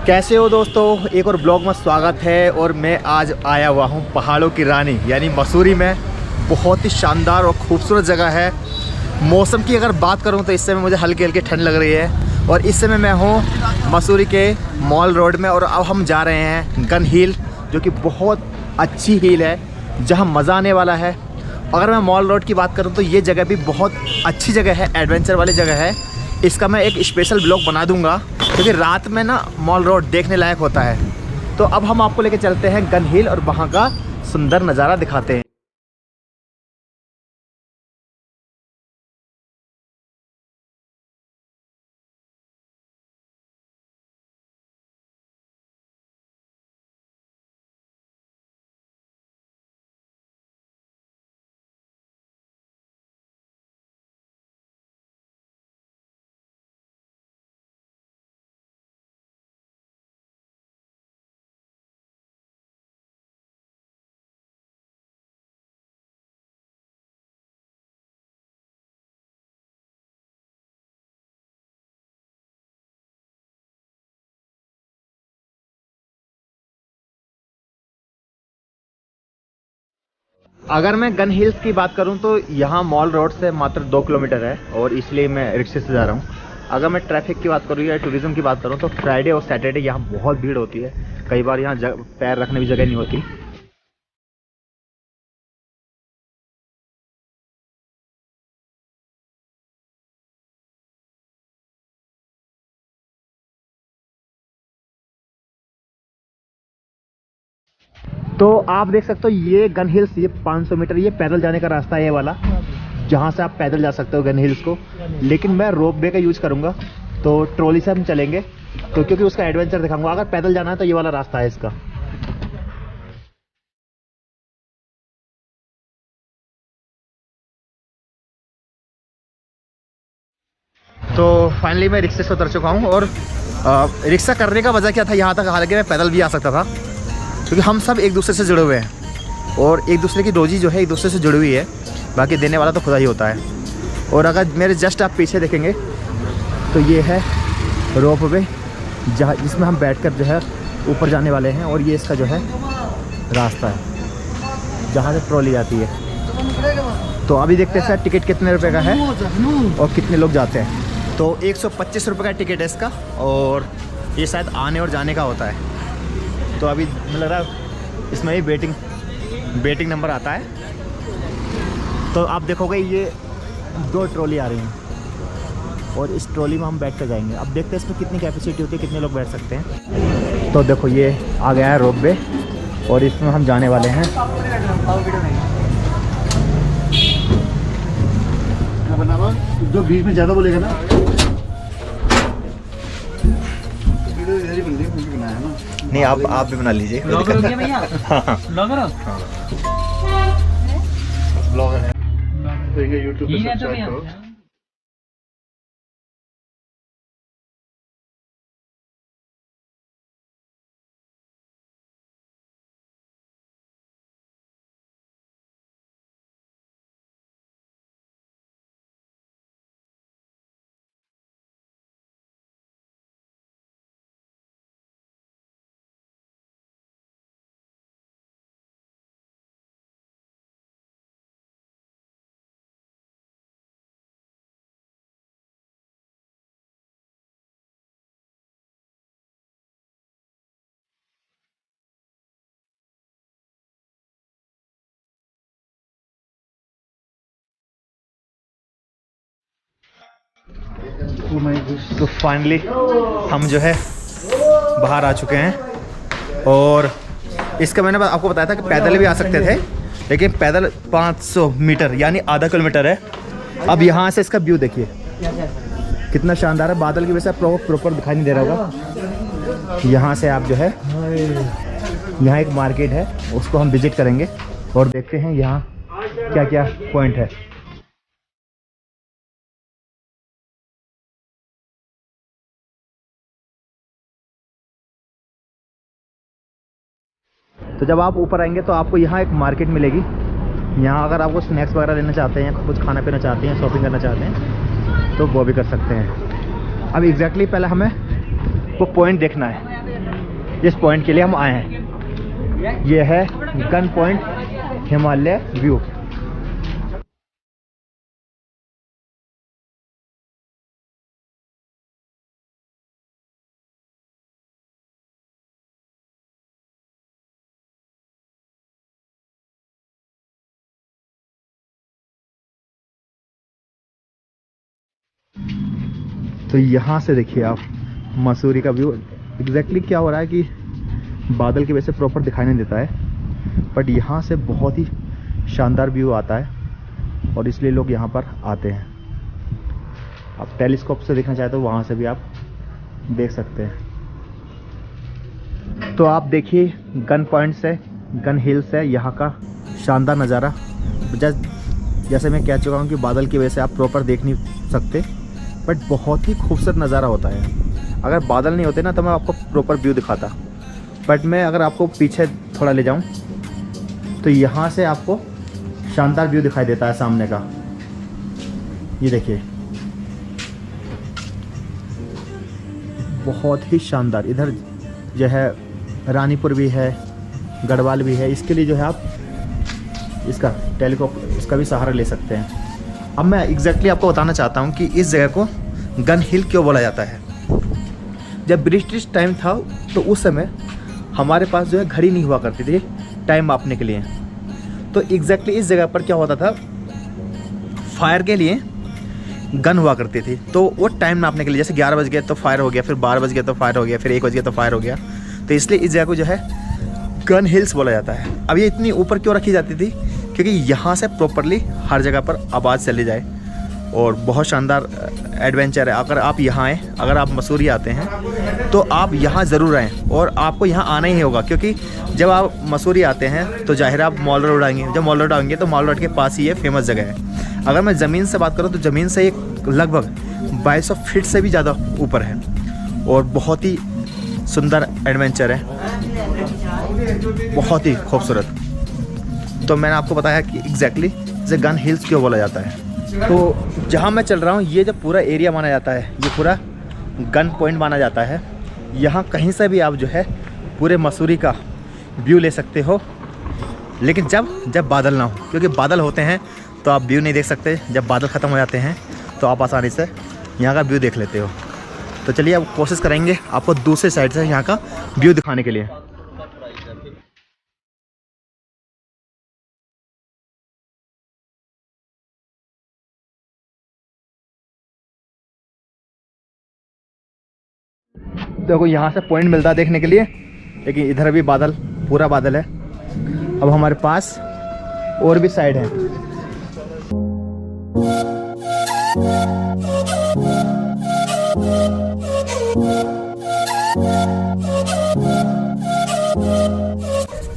कैसे हो दोस्तों, एक और ब्लॉग में स्वागत है। और मैं आज आया हुआ हूँ पहाड़ों की रानी यानी मसूरी में। बहुत ही शानदार और खूबसूरत जगह है। मौसम की अगर बात करूँ तो इस समय मुझे हल्की हल्की ठंड लग रही है और इस समय मैं हूँ मसूरी के मॉल रोड में। और अब हम जा रहे हैं गन हिल, जो कि बहुत अच्छी हिल है जहाँ मज़ा आने वाला है। अगर मैं मॉल रोड की बात करूँ तो ये जगह भी बहुत अच्छी जगह है, एडवेंचर वाली जगह है। इसका मैं एक स्पेशल ब्लॉग बना दूंगा क्योंकि रात में ना मॉल रोड देखने लायक होता है। तो अब हम आपको लेके चलते हैं गन हिल और वहाँ का सुंदर नज़ारा दिखाते हैं। अगर मैं गन हिल्स की बात करूं तो यहाँ मॉल रोड से मात्र 2 किलोमीटर है और इसलिए मैं रिक्शे से जा रहा हूँ। अगर मैं ट्रैफिक की बात करूँ या टूरिज्म की बात करूँ तो फ्राइडे और सैटरडे यहाँ बहुत भीड़ होती है। कई बार यहाँ पैर रखने की जगह नहीं होती। तो आप देख सकते हो ये गन हिल्स, ये 500 मीटर ये पैदल जाने का रास्ता है, ये वाला जहाँ से आप पैदल जा सकते हो गन हिल्स को। लेकिन मैं रोप वे का यूज़ करूँगा, तो ट्रॉली से हम चलेंगे तो क्योंकि उसका एडवेंचर दिखाऊंगा। अगर पैदल जाना है तो ये वाला रास्ता है इसका। तो फाइनली मैं रिक्शे से उतर चुका हूँ और रिक्शा करने का वजह क्या था यहाँ तक, हालांकि मैं पैदल भी आ सकता था क्योंकि हम सब एक दूसरे से जुड़े हुए हैं और एक दूसरे की रोजी जो है एक दूसरे से जुड़ी हुई है। बाकी देने वाला तो खुदा ही होता है। और अगर मेरे जस्ट आप पीछे देखेंगे तो ये है रोप वे जहाँ जिसमें हम बैठकर जो है ऊपर जाने वाले हैं। और ये इसका जो है रास्ता है जहाँ से ट्रॉली आती है। तो अभी देखते हैं सर टिकट कितने रुपए का है और कितने लोग जाते हैं। तो 125 रुपये का टिकट है इसका और ये शायद आने और जाने का होता है। तो अभी मुझे लग रहा है इसमें ही वेटिंग नंबर आता है। तो आप देखोगे ये 2 ट्रॉली आ रही हैं और इस ट्रॉली में हम बैठ कर जाएंगे। अब देखते हैं इसमें कितनी कैपेसिटी होती है, कितने लोग बैठ सकते हैं। तो देखो ये आ गया है रोप वे और इसमें हम जाने वाले हैं। जो बीच में ज़्यादा बोलेगा ना नहीं, आप भी बना लीजिए। ब्लॉगर हो गया भैया। ब्लॉगर हो? ब्लॉगर है तो ये यूट्यूब पे सब्सक्राइब करो। तो फाइनली हम जो है बाहर आ चुके हैं। और इसका मैंने आपको बताया था कि पैदल भी आ सकते थे, लेकिन पैदल 500 मीटर यानी आधा किलोमीटर है। अब यहाँ से इसका व्यू देखिए कितना शानदार है। बादल की वजह से प्रॉपर दिखाई नहीं दे रहा होगा। यहाँ से आप जो है, यहाँ एक मार्केट है उसको हम विजिट करेंगे और देखते हैं यहाँ क्या क्या पॉइंट है। तो जब आप ऊपर आएंगे तो आपको यहाँ एक मार्केट मिलेगी। यहाँ अगर आपको स्नैक्स वगैरह लेना चाहते हैं, कुछ खाना पीना चाहते हैं, शॉपिंग करना चाहते हैं तो वो भी कर सकते हैं। अब एग्जैक्टली पहले हमें वो पॉइंट देखना है इस पॉइंट के लिए हम आए हैं। ये है गन पॉइंट हिमालय व्यू। तो यहाँ से देखिए आप मसूरी का व्यू। एग्जैक्टली क्या हो रहा है कि बादल की वजह से प्रॉपर दिखाई नहीं देता है, बट यहाँ से बहुत ही शानदार व्यू आता है और इसलिए लोग यहाँ पर आते हैं। आप टेलीस्कोप से देखना चाहे तो वहाँ से भी आप देख सकते हैं। तो आप देखिए गन पॉइंट से, गन हिल से यहाँ का शानदार नज़ारा। जैसे मैं कह चुका हूँ कि बादल की वजह से आप प्रॉपर देख नहीं सकते, बट बहुत ही खूबसूरत नज़ारा होता है। अगर बादल नहीं होते ना तो मैं आपको प्रॉपर व्यू दिखाता, बट मैं अगर आपको पीछे थोड़ा ले जाऊं तो यहाँ से आपको शानदार व्यू दिखाई देता है सामने का। ये देखिए बहुत ही शानदार। इधर जो है रानीपुर भी है, गढ़वाल भी है। इसके लिए जो है आप इसका टेलीस्कोप इसका भी सहारा ले सकते हैं। अब मैं एग्जैक्टली आपको बताना चाहता हूँ कि इस जगह को गन हिल क्यों बोला जाता है। जब ब्रिटिश टाइम था तो उस समय हमारे पास जो है घड़ी नहीं हुआ करती थी टाइम मापने के लिए। तो एग्जैक्टली इस जगह पर क्या होता था, फायर के लिए गन हुआ करती थी। तो वो टाइम नापने के लिए, जैसे 11 बज गया तो फायर हो गया, फिर 12 बज गया तो फायर हो गया, फिर 1 बज गया तो फायर हो गया। तो इसलिए इस जगह को जो है गन हिल्स बोला जाता है। अब ये इतनी ऊपर क्यों रखी जाती थी, क्योंकि यहाँ से प्रॉपरली हर जगह पर आवाज़ चली जाए और बहुत शानदार एडवेंचर है। अगर आप यहाँ आएँ, अगर आप मसूरी आते हैं तो आप यहाँ ज़रूर आएँ और आपको यहाँ आना ही होगा, क्योंकि जब आप मसूरी आते हैं तो जाहिर आप मॉल रोड आएंगे। जब मॉल रोड आएंगे तो मॉल रोड के पास ही ये फेमस जगह है। अगर मैं ज़मीन से बात करूँ तो ज़मीन से एक लगभग 2200 फीट से भी ज़्यादा ऊपर है और बहुत ही सुंदर एडवेंचर है, बहुत ही खूबसूरत। तो मैंने आपको बताया कि एग्जैक्टली इसे गन हिल्स क्यों बोला जाता है। तो जहाँ मैं चल रहा हूँ ये जो पूरा एरिया माना जाता है, ये पूरा गन पॉइंट माना जाता है। यहाँ कहीं से भी आप जो है पूरे मसूरी का व्यू ले सकते हो, लेकिन जब बादल ना हो, क्योंकि बादल होते हैं तो आप व्यू नहीं देख सकते। जब बादल ख़त्म हो जाते हैं तो आप आसानी से यहाँ का व्यू देख लेते हो। तो चलिए अब कोशिश करेंगे आपको दूसरे साइड से यहाँ का व्यू दिखाने के लिए। देखो यहाँ से पॉइंट मिलता है देखने के लिए, लेकिन इधर भी बादल, पूरा बादल है। अब हमारे पास और भी साइड है।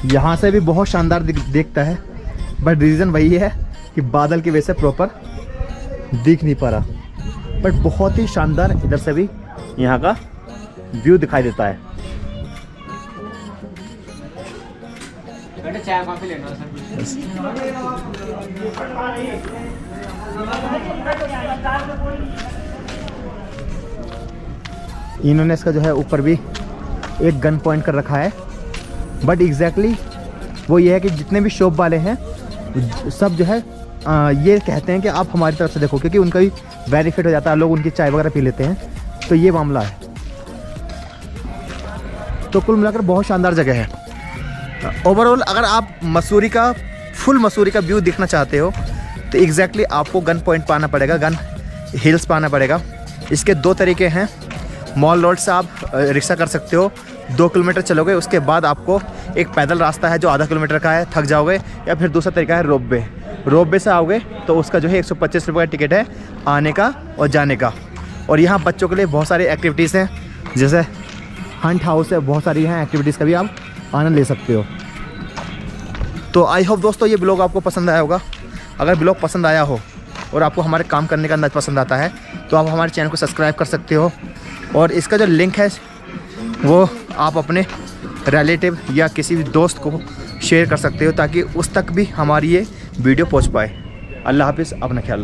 यहाँ से भी बहुत शानदार दिखता है, बट रीज़न वही है कि बादल की वजह से प्रॉपर दिख नहीं पा रहा, बट बहुत ही शानदार इधर से भी यहाँ का व्यू दिखाई देता है। इन्होंने इसका जो है ऊपर भी एक गन पॉइंट कर रखा है, बट एग्जैक्टली वो ये है कि जितने भी शॉप वाले हैं सब जो है ये कहते हैं कि आप हमारी तरफ से देखो, क्योंकि उनका भी बेनिफिट हो जाता है, लोग उनकी चाय वगैरह पी लेते हैं। तो ये मामला है। तो कुल मिलाकर बहुत शानदार जगह है। ओवरऑल अगर आप मसूरी का फुल मसूरी का व्यू देखना चाहते हो तो एग्जैक्टली आपको गन पॉइंट पाना पड़ेगा, गन हिल्स पाना पड़ेगा। इसके दो तरीके हैं। मॉल रोड से आप रिक्शा कर सकते हो, 2 किलोमीटर चलोगे, उसके बाद आपको एक पैदल रास्ता है जो आधा किलोमीटर का है, थक जाओगे। या फिर दूसरा तरीका है रोप वे से आओगे तो उसका जो है 125 रुपये का टिकट है आने का और जाने का। और यहाँ बच्चों के लिए बहुत सारी एक्टिविटीज़ हैं, जैसे हंट हाउस है, बहुत सारी हैं एक्टिविटीज़ का भी आप आनंद ले सकते हो। तो आई होप दोस्तों ये ब्लॉग आपको पसंद आया होगा। अगर ब्लॉग पसंद आया हो और आपको हमारे काम करने का अंदाज पसंद आता है तो आप हमारे चैनल को सब्सक्राइब कर सकते हो, और इसका जो लिंक है वो आप अपने रिलेटिव या किसी भी दोस्त को शेयर कर सकते हो ताकि उस तक भी हमारी ये वीडियो पहुंच पाए। अल्लाह हाफिज़, अपना ख्याल रखें।